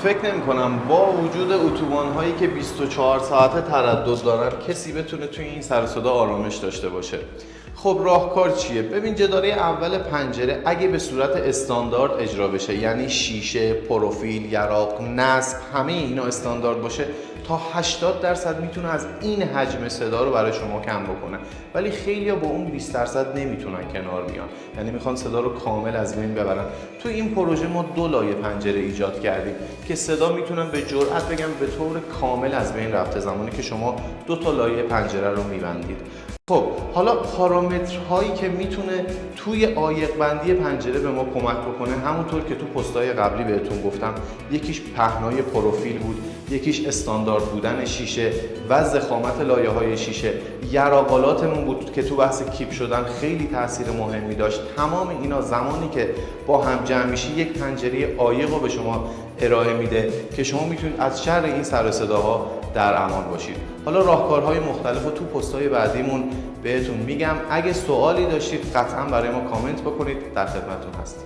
فکر نمی کنم با وجود اتوبان هایی که 24 ساعته تردد دارن کسی بتونه توی این سر و صدا آرامش داشته باشه. خب راهکار چیه؟ ببین جداره اول پنجره اگه به صورت استاندارد اجرا بشه، یعنی شیشه، پروفیل، یراق، نصب، همه اینا استاندارد باشه، تا 80% میتونه از این حجم صدا رو برای شما کم بکنه. ولی خیلی‌ها با اون 20% نمیتونن کنار بیان، یعنی میخوان صدا رو کامل از بین ببرن. تو این پروژه ما 2 لایه پنجره ایجاد کردیم که صدا میتونن به جرئت بگم به طور کامل از بین رفته زمانی که شما 2 تا لایه پنجره رو میبندید. خب حالا پارامترهایی که میتونه توی عایق بندی پنجره به ما کمک بکنه، همونطور که تو پست‌های قبلی بهتون گفتم، یکیش پهنای پروفیل بود، یکیش استاندارد بودن شیشه و ضخامت لایه‌های شیشه، یراقالاتمون بود که تو بحث کیپ شدن خیلی تاثیر مهمی داشت. تمام اینا زمانی که با هم جمع میشه یک پنجره عایق رو به شما ارائه میده که شما میتونید از شر این سر و صداها در امان باشید. حالا راهکارهای مختلف رو تو پست‌های بعدیمون بهتون میگم. اگه سوالی داشتید قطعا برای ما کامنت بکنید، در خدمتتون هستیم.